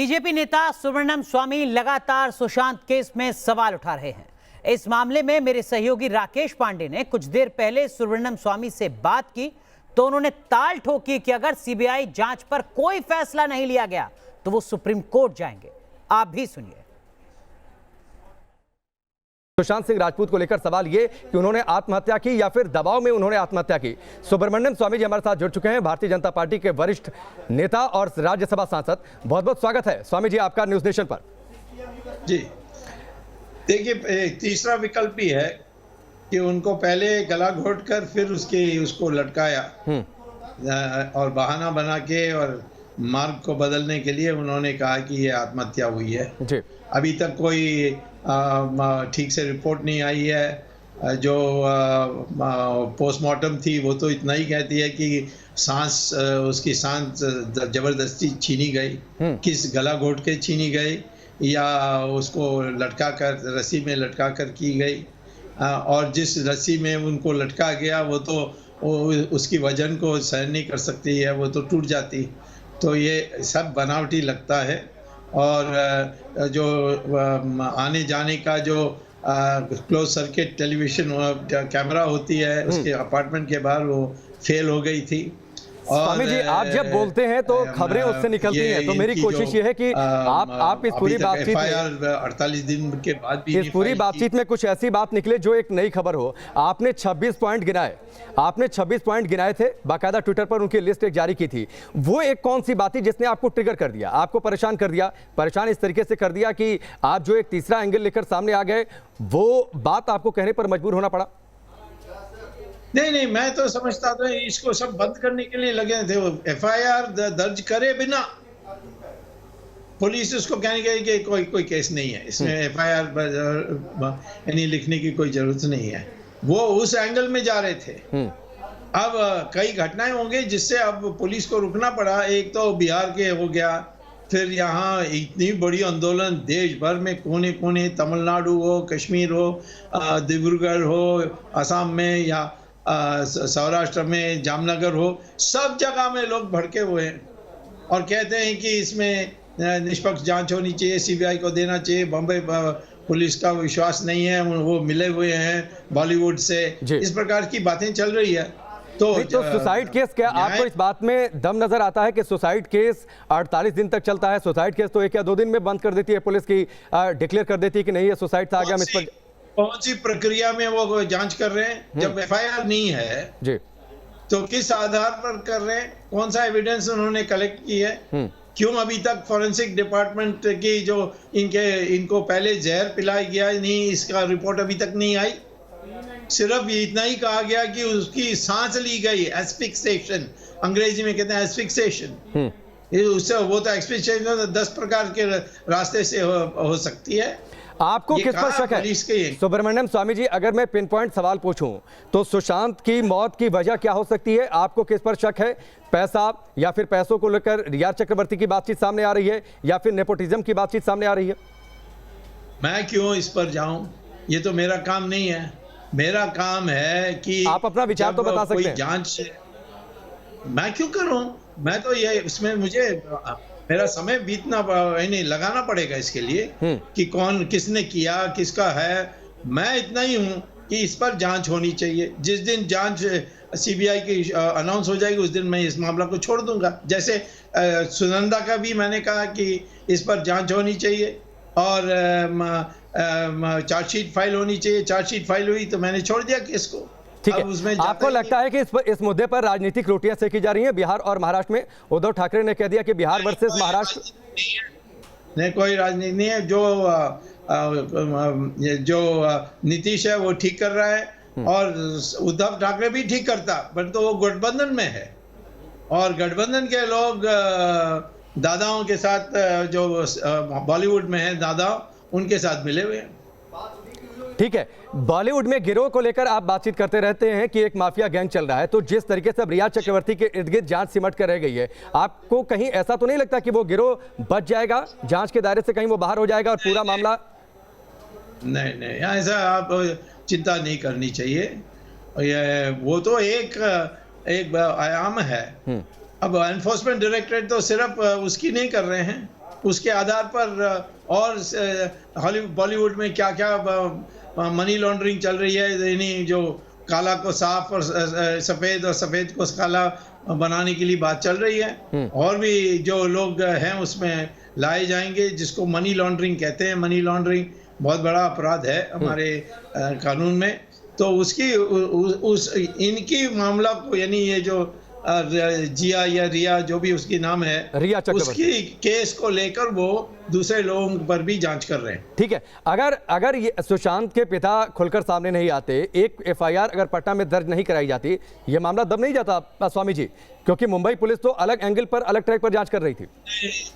BJP नेता सुब्रमण्यम स्वामी लगातार Sushant case में सवाल उठा रहे हैं। इस मामले में मेरे सहयोगी राकेश पांडे ने कुछ देर पहले सुब्रमण्यम स्वामी से बात की तो उन्होंने ताल ठोकी कि अगर सीबीआई जांच पर कोई फैसला नहीं लिया गया तो वो सुप्रीम कोर्ट जाएंगे। आप भी सुनिए। सुशांत सिंह राजपूत को लेकर सवाल ये कि उन्होंने आत्महत्या की या फिर दबाव में उन्होंने आत्महत्या की। सुब्रमण्यम स्वामी जी हमारे साथ जुड़ चुके हैं, भारतीय जनता पार्टी के वरिष्ठ नेता और राज्यसभा सांसद। बहुत बहुत स्वागत है स्वामी जी आपका न्यूज नेशन पर। जी देखिए, तीसरा विकल्प भी है कि उनको पहले गला घोट कर फिर उसको लटकाया और बहाना बना के और मार्ग को बदलने के लिए उन्होंने कहा कि ये आत्महत्या हुई है। जी। अभी तक कोई ठीक से रिपोर्ट नहीं आई है। जो पोस्टमार्टम थी वो तो इतना ही कहती है कि उसकी सांस जबरदस्ती छीनी गई, किस गला घोट के छीनी गई या उसको लटका कर रस्सी में लटका कर की गई, और जिस रस्सी में उनको लटका गया वो तो उसकी वजन को सहन नहीं कर सकती है, वो तो टूट जाती। तो ये सब बनावटी लगता है और जो आने जाने का जो क्लोज सर्किट टेलीविजन कैमरा होती है उसके अपार्टमेंट के बाहर वो फेल हो गई थी। स्वामी जी आप जब बोलते हैं तो खबरें उससे निकलती हैं, तो मेरी कोशिश ये है कि आप इस पूरी बातचीत में 48 दिन के बाद भी इस पूरी बातचीत में कुछ ऐसी बात निकले जो एक नई खबर हो। आपने 26 पॉइंट गिनाए थे, बाकायदा ट्विटर पर उनकी लिस्ट एक जारी की थी। वो एक कौन सी बात थी जिसने आपको ट्रिगर कर दिया, आपको परेशान कर दिया, परेशान इस तरीके से कर दिया कि आप जो एक तीसरा एंगल लेकर सामने आ गए, वो बात आपको कहने पर मजबूर होना पड़ा? नहीं, मैं तो समझता था इसको सब बंद करने के लिए लगे थे। वो एफआईआर दर्ज करे बिना पुलिस उसको कहने गई कि कोई केस नहीं है, इसमें एफआईआर यानी लिखने की कोई जरूरत नहीं है। वो उस एंगल में जा रहे थे। अब कई घटनाएं होंगी जिससे अब पुलिस को रुकना पड़ा। एक तो बिहार के हो गया, फिर यहाँ इतनी बड़ी आंदोलन देश भर में कोने कोने, तमिलनाडु हो, कश्मीर हो, डिब्रूगढ़ हो, असम में या सौराष्ट्र में जामनगर हो, सब जगह में लोग भड़के हुए हैं और कहते हैं कि इसमें निष्पक्ष जांच होनी चाहिए, सीबीआई को देना चाहिए। बम्बई पुलिस का विश्वास नहीं है, वो मिले हुए हैं बॉलीवुड से, इस प्रकार की बातें चल रही है। तो सुसाइड केस, क्या आपको इस बात में दम नजर आता है कि सुसाइड केस 48 दिन तक चलता है? सुसाइड केस तो 1 या 2 दिन में बंद कर देती है पुलिस की, डिक्लेयर कर देती है कि नहीं ये सुसाइड था, आगे हम इस पर कौन सी प्रक्रिया में वो जांच कर रहे हैं? जब एफआईआर नहीं है जी, तो किस आधार पर कर रहे हैं? कौन सा एविडेंस उन्होंने कलेक्ट की है? क्यों अभी तक फॉरेंसिक डिपार्टमेंट की जो इनको पहले जहर पिलाया गया नहीं, इसका रिपोर्ट अभी तक नहीं आई? सिर्फ इतना ही कहा गया कि उसकी सांस ली गई, एस्फिक्सेशन, अंग्रेजी में कहते हैं एस्फिक्सेशन। उससे वो तो एक्सपेक्टेशन 10 प्रकार के रास्ते से हो सकती है। आपको किस पर शक है सुब्रमण्यम स्वामी जी? अगर मैं पिन पॉइंट सवाल पूछूं तो सुशांत की मौत की वजह क्या हो सकती है? आपको किस पर शक है? पैसा, या फिर पैसों को लेकर रिया चक्रवर्ती की बातचीत सामने आ रही है, या फिर नेपोटिज्म की बातचीत सामने आ रही है? मैं क्यों इस पर जाऊं? ये तो मेरा काम नहीं है। मेरा काम है कि आप अपना विचार तो बता सकते हैं। जांच मैं क्यों करूं? मैं तो ये इसमें मुझे मेरा समय बीतना नहीं लगाना पड़ेगा इसके लिए कि कौन किसने किया, किसका है। मैं इतना ही हूं कि इस पर जांच होनी चाहिए। जिस दिन जांच सीबीआई की अनाउंस हो जाएगी उस दिन मैं इस मामला को छोड़ दूंगा। जैसे सुनंदा का भी मैंने कहा कि इस पर जांच होनी चाहिए और चार्जशीट फाइल होनी चाहिए। चार्जशीट फाइल हुई तो मैंने छोड़ दिया केस को। ठीक है, आपको लगता है कि इस मुद्दे पर राजनीतिक रोटियां सेकी जा रही हैं? बिहार और महाराष्ट्र में उद्धव ठाकरे ने कह दिया कि बिहार वर्सेस महाराष्ट्र नहीं, कोई राजनीति नहीं है। जो नीतीश है वो ठीक कर रहा है और उद्धव ठाकरे भी ठीक करता, पर तो वो गठबंधन में है और गठबंधन के लोग दादाओं के साथ, जो बॉलीवुड में है दादा, उनके साथ मिले हुए हैं। ठीक है, बॉलीवुड में गिरोह को लेकर आप बातचीत करते रहते हैं कि एक माफिया गैंग चल रहा है, तो जिस तरीके से अब रिया चक्रवर्ती के इर्द गिर्द जांच सिमट कर रह गई है, आपको कहीं ऐसा तो नहीं लगता कि वो गिरोह बच जाएगा, जांच के दायरे से कहीं वो बाहर हो जाएगा और पूरा मामला? नहीं, ऐसा आप चिंता नहीं करनी चाहिए। वो तो एक आयाम है। अब एनफोर्समेंट डायरेक्टरेट तो सिर्फ उसकी नहीं कर रहे हैं, उसके आधार पर और हॉलीवुड बॉलीवुड में क्या क्या मनी लॉन्ड्रिंग चल रही है, यानी जो काला को साफ और सफेद और सफेद को काला बनाने के लिए बात चल रही है। और भी जो लोग हैं उसमें लाए जाएंगे, जिसको मनी लॉन्ड्रिंग कहते हैं। मनी लॉन्ड्रिंग बहुत बड़ा अपराध है हमारे कानून में। तो उसकी उस इनकी मामला को, यानी ये जो जिया या रिया जो भी उसकी नाम है, रिया चक्रवर्ती, उसकी केस को लेकर वो दूसरे लोगों पर भी जांच कर रहे हैं। ठीक है, अगर ये सुशांत के पिता खुलकर सामने नहीं आते, एक एफआईआर अगर पटना में दर्ज नहीं कराई जाती, ये मामला दब नहीं जाता स्वामी जी? क्योंकि मुंबई पुलिस तो अलग एंगल पर, अलग ट्रैक पर जांच कर रही थी।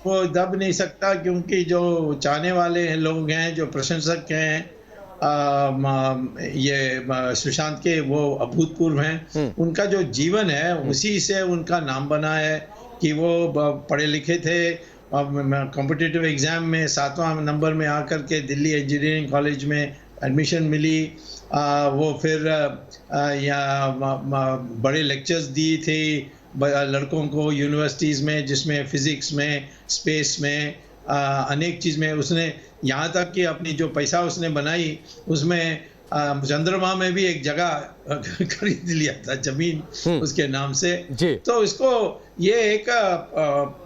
वो दब नहीं सकता, क्योंकि जो चाहने वाले लोग हैं, जो प्रशंसक हैं ये सुशांत के, वो अभूतपूर्व हैं। उनका जो जीवन है उसी से उनका नाम बना है कि वो पढ़े लिखे थे। कॉम्पिटिटिव एग्जाम में 7वां नंबर में आकर के दिल्ली इंजीनियरिंग कॉलेज में एडमिशन मिली। वो फिर बड़े लेक्चर्स दिए थे लड़कों को यूनिवर्सिटीज़ में, जिसमें फिजिक्स में, स्पेस में, अनेक चीज़ में उसने, यहाँ तक कि अपनी जो पैसा उसने बनाई उसमें चंद्रमा में भी एक जगह खरीद लिया था, जमीन उसके नाम से। तो इसको ये एक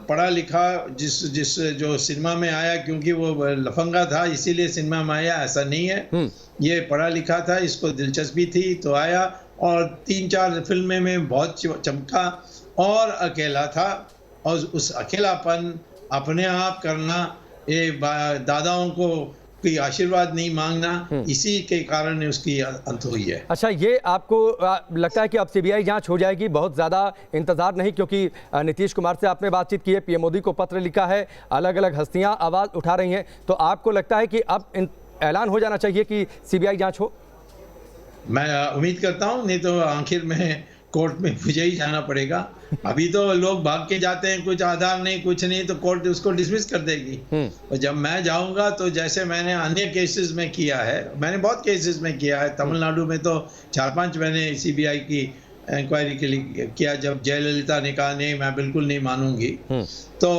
पढ़ा लिखा जो सिनेमा में आया, क्योंकि वो लफंगा था इसीलिए सिनेमा में आया, ऐसा नहीं है। ये पढ़ा लिखा था, इसको दिलचस्पी थी तो आया, और 3-4 फिल्में में बहुत चमका, और अकेला था। और उस अकेलापन अपने आप करना, ये दादाओं को कोई आशीर्वाद नहीं मांगना, इसी के कारण उसकी अंत हुई है। अच्छा, ये आपको लगता है कि अब सीबीआई जांच हो जाएगी? बहुत ज़्यादा इंतजार नहीं, क्योंकि नीतीश कुमार से आपने बातचीत की है, पीएम मोदी को पत्र लिखा है, अलग अलग हस्तियां आवाज़ उठा रही हैं, तो आपको लगता है कि अब ऐलान हो जाना चाहिए कि सीबीआई जांच हो? मैं उम्मीद करता हूँ, नहीं तो आखिर में कोर्ट में मुझे ही जाना पड़ेगा। अभी तो लोग भाग के जाते हैं, कुछ आधार नहीं, कुछ नहीं, तो कोर्ट उसको डिसमिस कर देगी। और जब मैं जाऊंगा तो जैसे मैंने अन्य केसेस में किया है, मैंने बहुत केसेस में किया है, तमिलनाडु में तो 4-5 मैंने सीबीआई की इंक्वायरी के लिए किया, जब जयललिता ने कहा नहीं मैं बिल्कुल नहीं मानूंगी, तो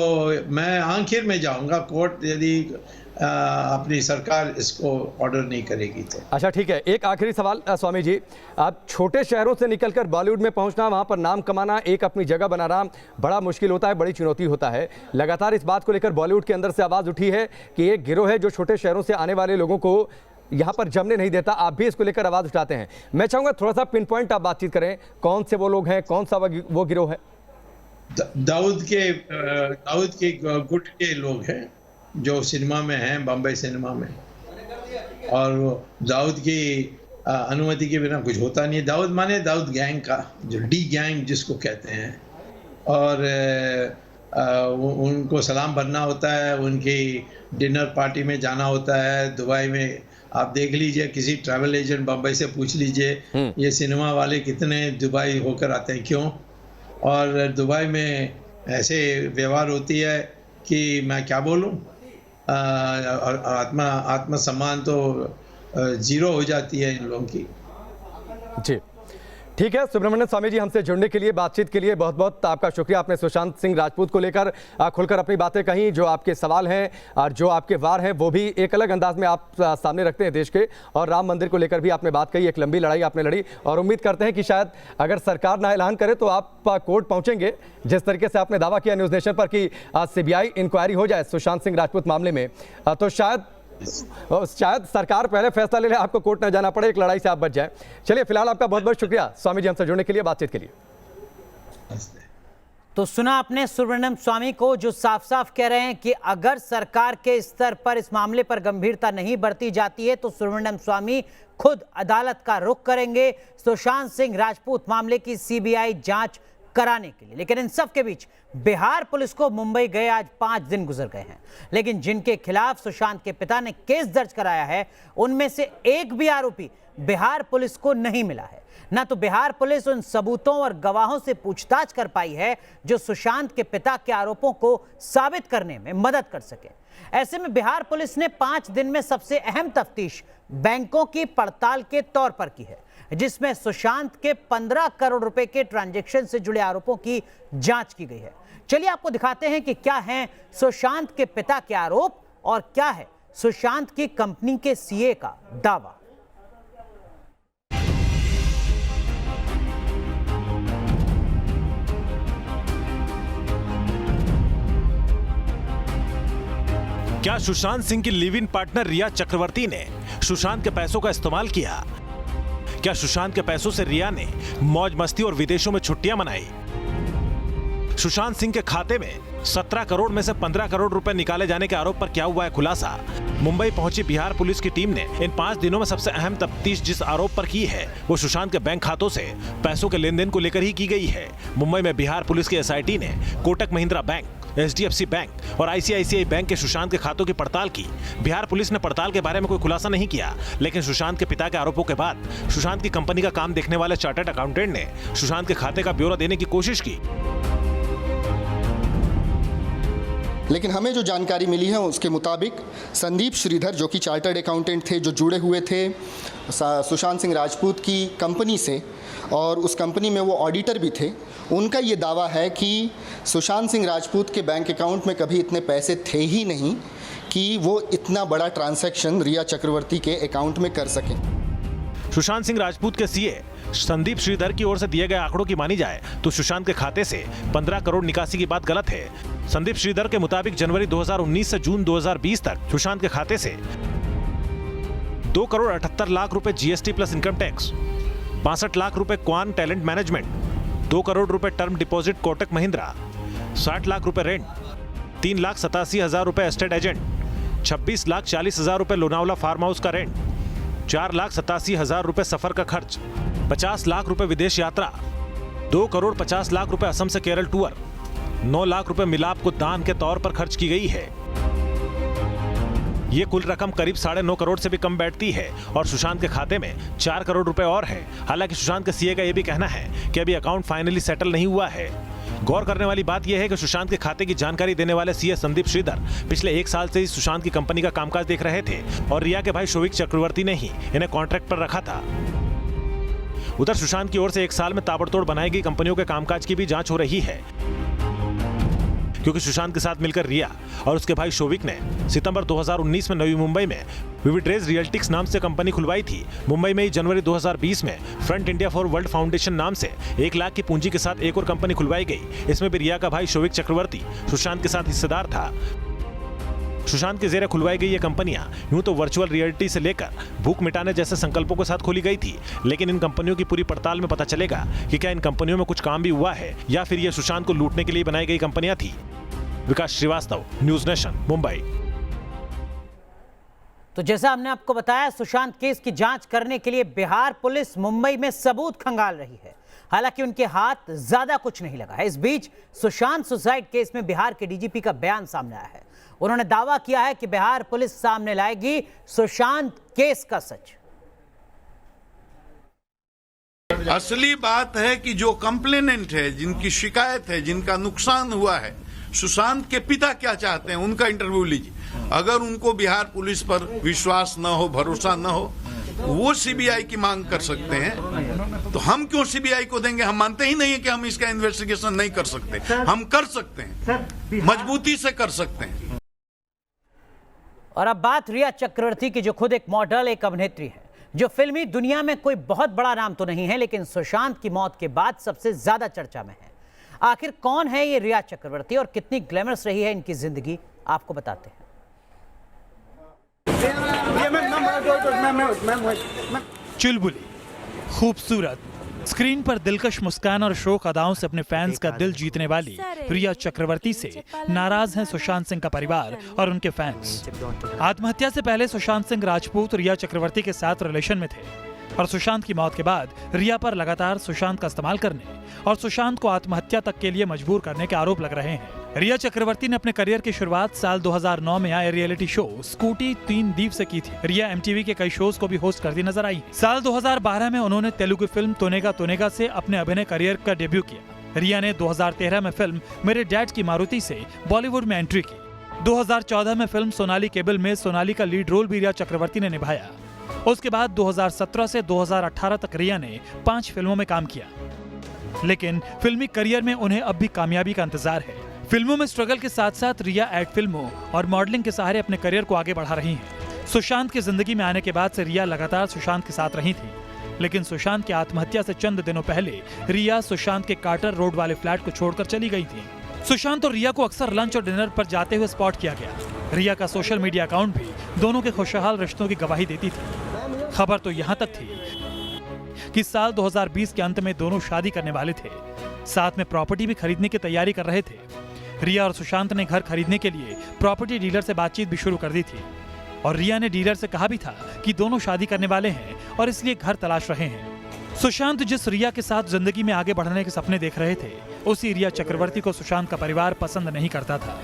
मैं आखिर में जाऊंगा कोर्ट, यदि अपनी सरकार इसको ऑर्डर नहीं करेगी तो। अच्छा, ठीक है, एक आखिरी सवाल स्वामी जी, आप छोटे शहरों से निकलकर बॉलीवुड में पहुंचना, वहां पर नाम कमाना, एक अपनी जगह बनाना बड़ा मुश्किल होता है, बड़ी चुनौती होता है। लगातार इस बात को लेकर बॉलीवुड के अंदर से आवाज़ उठी है कि एक गिरोह है जो छोटे शहरों से आने वाले लोगों को यहाँ पर जमने नहीं देता। आप भी इसको लेकर आवाज़ उठाते हैं। मैं चाहूँगा थोड़ा सा पिन पॉइंट आप बातचीत करें, कौन से वो लोग हैं, कौन सा वो गिरोह है? दाऊद के गुट के लोग हैं जो सिनेमा में हैं, बॉम्बे सिनेमा में, और दाऊद की अनुमति के बिना कुछ होता नहीं है। दाऊद माने दाऊद गैंग का, जो डी गैंग जिसको कहते हैं, और उनको सलाम भरना होता है, उनकी डिनर पार्टी में जाना होता है दुबई में। आप देख लीजिए, किसी ट्रैवल एजेंट बम्बई से पूछ लीजिए ये सिनेमा वाले कितने दुबई होकर आते हैं, क्यों? और दुबई में ऐसे व्यवहार होती है कि मैं क्या बोलूं, आत्मसम्मान तो जीरो हो जाती है इन लोगों की। जी, ठीक है सुब्रमण्यम स्वामी जी, हमसे जुड़ने के लिए, बातचीत के लिए बहुत बहुत आपका शुक्रिया। आपने सुशांत सिंह राजपूत को लेकर खुलकर अपनी बातें कहीं, जो आपके सवाल हैं और जो आपके वार हैं वो भी एक अलग अंदाज में आप सामने रखते हैं देश के, और राम मंदिर को लेकर भी आपने बात कही। एक लंबी लड़ाई आपने लड़ी, और उम्मीद करते हैं कि शायद अगर सरकार ना ऐलान करे तो आप कोर्ट पहुंचेंगे। जिस तरीके से आपने दावा किया न्यूज़ नेशन पर कि सीबीआई इंक्वायरी हो जाए सुशांत सिंह राजपूत मामले में, तो शायद सरकार पहले फैसला ले ले, आपको कोर्ट न जाना पड़े, एक लड़ाई से आप बच जाए। चलिए, फिलहाल आपका बहुत बहुत शुक्रिया स्वामी जी, हमसे जुड़ने के लिए, बातचीत के लिए। तो सुना आपने सुब्रमण्यम स्वामी को, जो साफ साफ कह रहे हैं कि अगर सरकार के स्तर पर इस मामले पर गंभीरता नहीं बरती जाती है तो सुब्रमण्यम स्वामी खुद अदालत का रुख करेंगे सुशांत सिंह राजपूत मामले की सीबीआई जांच कराने के लिए। लेकिन इन सब के बीच बिहार पुलिस को मुंबई गए आज 5 दिन गुजर गए हैं, लेकिन जिनके खिलाफ सुशांत के पिता ने केस दर्ज कराया है उनमें से एक भी आरोपी बिहार पुलिस को नहीं मिला है। ना तो बिहार पुलिस उन सबूतों और गवाहों से पूछताछ कर पाई है जो सुशांत के पिता के आरोपों को साबित करने में मदद कर सके। ऐसे में बिहार पुलिस ने 5 दिन में सबसे अहम तफ्तीश बैंकों की पड़ताल के तौर पर की है, जिसमें सुशांत के 15 करोड़ रुपए के ट्रांजैक्शन से जुड़े आरोपों की जांच की गई है। चलिए आपको दिखाते हैं कि क्या है सुशांत के पिता के आरोप और क्या है सुशांत की कंपनी के सीए का दावा। क्या सुशांत सिंह की लिव इन पार्टनर रिया चक्रवर्ती ने सुशांत के पैसों का इस्तेमाल किया? क्या सुशांत के पैसों से रिया ने मौज मस्ती और विदेशों में छुट्टियां मनाई? सुशांत सिंह के खाते में 17 करोड़ में से 15 करोड़ रुपए निकाले जाने के आरोप पर क्या हुआ है खुलासा? मुंबई पहुंची बिहार पुलिस की टीम ने इन 5 दिनों में सबसे अहम तफ्तीश जिस आरोप पर की है वो सुशांत के बैंक खातों से पैसों के लेन देन को लेकर ही की गई है। मुंबई में बिहार पुलिस की एसआईटी ने Kotak Mahindra bank, HDFC bank और आईसीआईसीआई बैंक के सुशांत के खातों की पड़ताल की। बिहार पुलिस ने पड़ताल के बारे में कोई खुलासा नहीं किया, लेकिन सुशांत के पिता के आरोपों के बाद सुशांत की कंपनी का काम देखने वाले चार्टर्ड अकाउंटेंट ने सुशांत के खाते का ब्यौरा देने की कोशिश की। लेकिन हमें जो जानकारी मिली है उसके मुताबिक संदीप श्रीधर जो कि चार्टर्ड अकाउंटेंट थे, जो जुड़े हुए थे सुशांत सिंह राजपूत की कंपनी से और उस कंपनी में वो ऑडिटर भी थे, उनका ये दावा है कि सुशांत सिंह राजपूत के बैंक अकाउंट में कभी इतने पैसे थे ही नहीं कि वो इतना बड़ा ट्रांजैक्शन रिया चक्रवर्ती के अकाउंट में कर सकें। सुशांत सिंह राजपूत के सीए संदीप श्रीधर की ओर से दिए गए आंकड़ों की मानी जाए तो सुशांत के खाते से 15 करोड़ निकासी की बात गलत है। संदीप श्रीधर के मुताबिक जनवरी 2019 से जून 2020 तक सुशांत के खाते से 2 करोड़ 78 लाख रुपए GST plus income tax, 62 lakh रुपए क्वान टैलेंट मैनेजमेंट, 2 करोड़ रुपए टर्म डिपॉजिट कोटक महिंद्रा, 60 लाख रुपए रेंट, 3,87,000 रुपए एस्टेट एजेंट, 26,40,000 रुपए लोनावला फार्म हाउस का रेंट, 4,87,000 रुपए सफर का खर्च, 50 लाख रुपए विदेश यात्रा, 2 करोड़ 50 लाख रुपए असम से केरल टूर, 9 लाख रुपए मिलाप को दान के तौर पर खर्च की गई है। ये कुल रकम करीब 9.5 करोड़ से भी कम बैठती है और सुशांत के खाते में 4 करोड़ रुपए और है। हालांकि सुशांत के सीए का यह भी कहना है कि अभी अकाउंट फाइनली सेटल नहीं हुआ है। गौर करने वाली बात यह है कि सुशांत के खाते की जानकारी देने वाले सीए संदीप श्रीधर पिछले 1 साल से ही सुशांत की कंपनी का कामकाज देख रहे थे और रिया के भाई शोविक चक्रवर्ती ने ही इन्हें कॉन्ट्रैक्ट पर रखा था। उधर सुशांत की ओर से 1 साल में ताबड़तोड़ बनाई गई कंपनियों के कामकाज की भी जांच हो रही है, क्योंकि सुशांत के साथ मिलकर रिया और उसके भाई शोविक ने सितंबर 2019 में नवी मुंबई में विविड्रेज रियल्टिक्स नाम से कंपनी खुलवाई थी। मुंबई में ही जनवरी 2020 में front India for world foundation नाम से 1 लाख की पूंजी के साथ एक और कंपनी खुलवाई गई। इसमें भी रिया का भाई शोविक चक्रवर्ती सुशांत के साथ हिस्सेदार था। सुशांत के जेरे खुलवाई गई ये कंपनियां यूं तो वर्चुअल रियलिटी से लेकर भूख मिटाने जैसे संकल्पों के साथ खोली गई थी, लेकिन इन कंपनियों की पूरी पड़ताल में पता चलेगा कि क्या इन कंपनियों में कुछ काम भी हुआ है या फिर ये सुशांत को लूटने के लिए बनाई गई कंपनियां थी। विकास श्रीवास्तव, न्यूज नेशन, मुंबई। तो जैसा हमने आपको बताया, सुशांत केस की जांच करने के लिए बिहार पुलिस मुंबई में सबूत खंगाल रही है। हालांकि उनके हाथ ज्यादा कुछ नहीं लगा है। इस बीच सुशांत सुसाइड केस में बिहार के डीजीपी का बयान सामने आया है। उन्होंने दावा किया है कि बिहार पुलिस सामने लाएगी सुशांत केस का सच। असली बात है कि जो कंप्लेनेंट है, जिनकी शिकायत है, जिनका नुकसान हुआ है, सुशांत के पिता क्या चाहते हैं, उनका इंटरव्यू लीजिए। अगर उनको बिहार पुलिस पर विश्वास न हो, भरोसा न हो, वो सीबीआई की मांग कर सकते हैं। तो हम क्यों सीबीआई को देंगे? हम मानते ही नहीं है कि हम इसका इन्वेस्टिगेशन नहीं कर सकते। हम कर सकते हैं, मजबूती से कर सकते हैं। और अब बात रिया चक्रवर्ती की, जो खुद एक मॉडल, एक अभिनेत्री है, जो फिल्मी दुनिया में कोई बहुत बड़ा नाम तो नहीं है, लेकिन सुशांत की मौत के बाद सबसे ज्यादा चर्चा में है। आखिर कौन है ये रिया चक्रवर्ती और कितनी ग्लैमरस रही है इनकी जिंदगी, आपको बताते हैं। चुलबुली, खूबसूरत, स्क्रीन पर दिलकश मुस्कान और शोक अदाओं से अपने फैंस का दिल जीतने वाली रिया चक्रवर्ती से नाराज हैं सुशांत सिंह का परिवार और उनके फैंस। आत्महत्या से पहले सुशांत सिंह राजपूत रिया चक्रवर्ती के साथ रिलेशन में थे और सुशांत की मौत के बाद रिया पर लगातार सुशांत का इस्तेमाल करने और सुशांत को आत्महत्या तक के लिए मजबूर करने के आरोप लग रहे हैं। रिया चक्रवर्ती ने अपने करियर की शुरुआत साल 2009 में आए रियलिटी शो स्कूटी 3 दीप से की थी। रिया एमटीवी के कई शोज को भी होस्ट करती नजर आई। साल 2012 में उन्होंने तेलुगु फिल्म तोनेगा तोनेगा से अपने अभिनय करियर का डेब्यू किया। रिया ने 2013 में फिल्म मेरे डैड की मारुति से बॉलीवुड में एंट्री की। 2014 में फिल्म सोनाली केबल में सोनाली का लीड रोल भी रिया चक्रवर्ती ने निभाया। उसके बाद 2017 से 2018 तक रिया ने 5 फिल्मों में काम किया, लेकिन फिल्मी करियर में उन्हें अब भी कामयाबी का इंतजार है। फिल्मों में स्ट्रगल के साथ साथ रिया एड फिल्मों और मॉडलिंग के सहारे अपने करियर को आगे बढ़ा रही हैं। सुशांत की जिंदगी में आने के बाद से रिया लगातार सुशांत के साथ रही थी, लेकिन सुशांत की आत्महत्या से चंद दिनों पहले रिया सुशांत के कार्टर रोड वाले फ्लैट को छोड़कर चली गई थी। सुशांत और रिया को अक्सर लंच और डिनर पर जाते हुए स्पॉट किया गया। रिया का सोशल मीडिया अकाउंट भी दोनों के खुशहाल रिश्तों की गवाही देती थी। खबर तो यहाँ तक थी कि साल 2020 के अंत में दोनों शादी करने वाले थे, साथ में प्रॉपर्टी भी खरीदने की तैयारी कर रहे थे। रिया और सुशांत ने घर खरीदने के लिए प्रॉपर्टी डीलर से बातचीत भी शुरू कर दी थी और रिया ने डीलर से कहा भी था कि दोनों शादी करने वाले हैं और इसलिए घर तलाश रहे हैं। सुशांत जिस रिया के साथ जिंदगी में आगे बढ़ने के सपने देख रहे थे, उसी रिया चक्रवर्ती को सुशांत का परिवार पसंद नहीं करता था।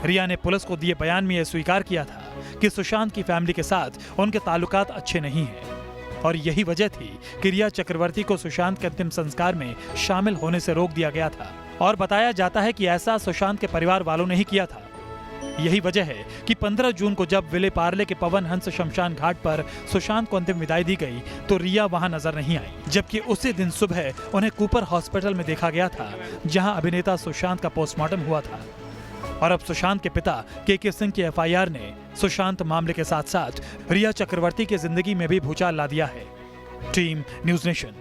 रिया ने पुलिस को दिए बयान में यह स्वीकार किया था कि सुशांत की फैमिली के साथ उनके ताल्लुकात अच्छे नहीं हैं और यही वजह थी कि रिया चक्रवर्ती को सुशांत के अंतिम संस्कार में शामिल होने से रोक दिया गया था और बताया जाता है कि ऐसा सुशांत के परिवार वालों ने ही किया था। यही वजह है कि 15 जून को जब विले पार्ले के पवन हंस शमशान घाट पर सुशांत को अंतिम विदाई दी गई तो रिया वहां नजर नहीं आई, जबकि उसी दिन सुबह उन्हें कूपर हॉस्पिटल में देखा गया था, जहां अभिनेता सुशांत का पोस्टमार्टम हुआ था। और अब सुशांत के पिता के सिंह की एफआईआर ने सुशांत मामले के साथ साथ रिया चक्रवर्ती की जिंदगी में भी भूचाल ला दिया है। Team news nation.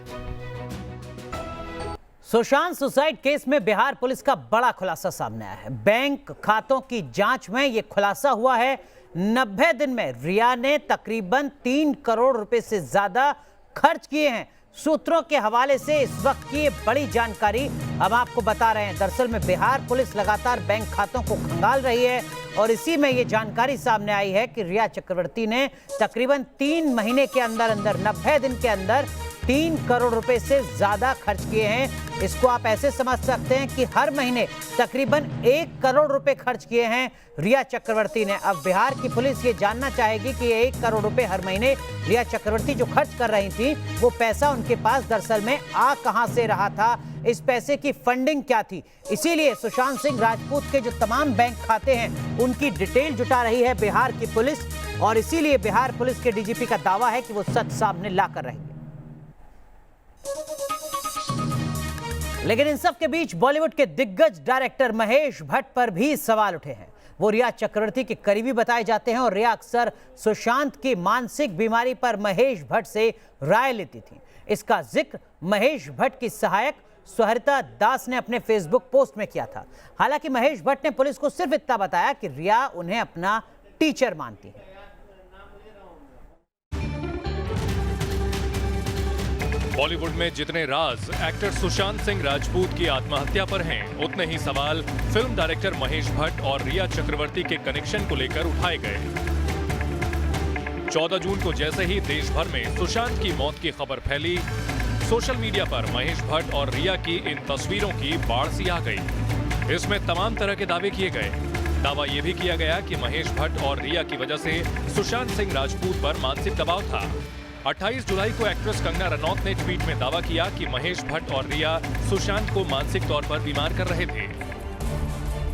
Sushant suicide case में बिहार पुलिस का बड़ा खुलासा सामने आया है। बैंक खातों की जांच में यह खुलासा हुआ है 90 दिन में रिया ने तकरीबन 3 करोड़ रुपए से ज्यादा खर्च किए हैं। सूत्रों के हवाले से इस वक्त की ये बड़ी जानकारी हम आपको बता रहे हैं। दरअसल में बिहार पुलिस लगातार बैंक खातों को खंगाल रही है और इसी में ये जानकारी सामने आई है कि रिया चक्रवर्ती ने तकरीबन 3 महीने के अंदर 90 दिन के अंदर 3 करोड़ रुपए से ज्यादा खर्च किए हैं। इसको आप ऐसे समझ सकते हैं कि हर महीने तकरीबन 1 करोड़ रुपए खर्च किए हैं रिया चक्रवर्ती ने। अब बिहार की पुलिस ये जानना चाहेगी कि 1 करोड़ रुपए हर महीने रिया चक्रवर्ती जो खर्च कर रही थी, वो पैसा उनके पास दरअसल में आ कहां से रहा था, इस पैसे की फंडिंग क्या थी। इसीलिए सुशांत सिंह राजपूत के जो तमाम बैंक खाते हैं उनकी डिटेल जुटा रही है बिहार की पुलिस और इसीलिए बिहार पुलिस के डीजीपी का दावा है कि वो सच सामने ला कर रहेंगे। लेकिन इन सब के बीच बॉलीवुड के दिग्गज डायरेक्टर महेश भट्ट पर भी सवाल उठे हैं। वो रिया चक्रवर्ती के करीबी बताए जाते हैं और रिया अक्सर सुशांत की मानसिक बीमारी पर महेश भट्ट से राय लेती थी। इसका जिक्र महेश भट्ट की सहायक सुहरिता दास ने अपने फेसबुक पोस्ट में किया था। हालांकि महेश भट्ट ने पुलिस को सिर्फ इतना बताया कि रिया उन्हें अपना टीचर मानती है। बॉलीवुड में जितने राज एक्टर सुशांत सिंह राजपूत की आत्महत्या पर हैं, उतने ही सवाल फिल्म डायरेक्टर महेश भट्ट और रिया चक्रवर्ती के कनेक्शन को लेकर उठाए गए। 14 जून को जैसे ही देश भर में सुशांत की मौत की खबर फैली, सोशल मीडिया पर महेश भट्ट और रिया की इन तस्वीरों की बाढ़ सी आ गई। इसमें तमाम तरह के दावे किए गए। दावा यह भी किया गया कि महेश भट्ट और रिया की वजह से सुशांत सिंह राजपूत पर मानसिक दबाव था। 28 जुलाई को एक्ट्रेस कंगना रनौत ने ट्वीट में दावा किया कि महेश भट्ट और रिया सुशांत को मानसिक तौर पर बीमार कर रहे थे।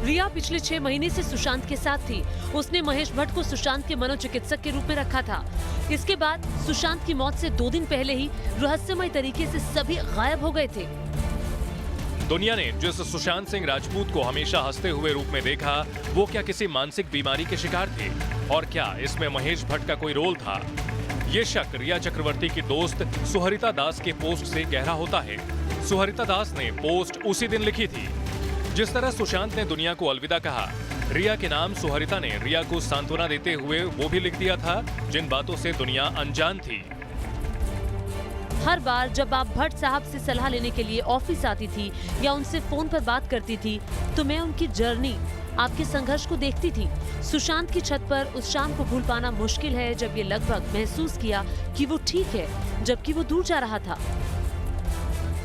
रिया पिछले 6 महीने से सुशांत के साथ थी। उसने महेश भट्ट को सुशांत के मनोचिकित्सक के रूप में रखा था। इसके बाद सुशांत की मौत से 2 दिन पहले ही रहस्यमय तरीके से सभी गायब हो गए थे। दुनिया ने जिस सुशांत सिंह राजपूत को हमेशा हंसते हुए रूप में देखा, वो क्या किसी मानसिक बीमारी के शिकार थे और क्या इसमें महेश भट्ट का कोई रोल था? ये शक रिया चक्रवर्ती की दोस्त सुहरिता दास के पोस्ट से गहरा होता है। सुहरिता दास ने पोस्ट उसी दिन लिखी थी। जिस तरह सुशांत ने दुनिया को अलविदा कहा, रिया के नाम सुहरिता ने रिया को सांत्वना देते हुए वो भी लिख दिया था जिन बातों से दुनिया अनजान थी। हर बार जब आप भट्ट साहब से सलाह लेने के लिए ऑफिस आती थी या उनसे फोन पर बात करती थी, तो मैं उनकी जर्नी, आपके संघर्ष को देखती थी। सुशांत की छत पर उस शाम को भूल पाना मुश्किल है जब ये लगभग महसूस किया कि वो ठीक है, जबकि वो दूर जा रहा था।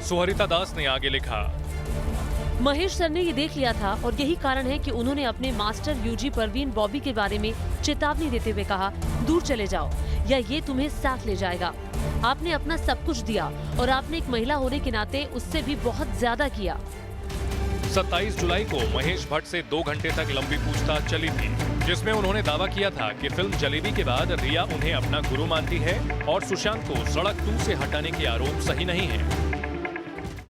सुहरिता दास ने आगे लिखा, महेश सर ने ये देख लिया था और यही कारण है कि उन्होंने अपने मास्टर यूजी परवीन बॉबी के बारे में चेतावनी देते हुए कहा, दूर चले जाओ या ये तुम्हें साथ ले जाएगा। आपने अपना सब कुछ दिया और आपने एक महिला होने के नाते उससे भी बहुत ज्यादा किया। 27 जुलाई को महेश भट्ट से 2 घंटे तक लंबी पूछताछ चली थी, जिसमें उन्होंने दावा किया था कि फिल्म जलेबी के बाद रिया उन्हें अपना गुरु मानती है और सुशांत को सड़क 2 से हटाने के आरोप सही नहीं है।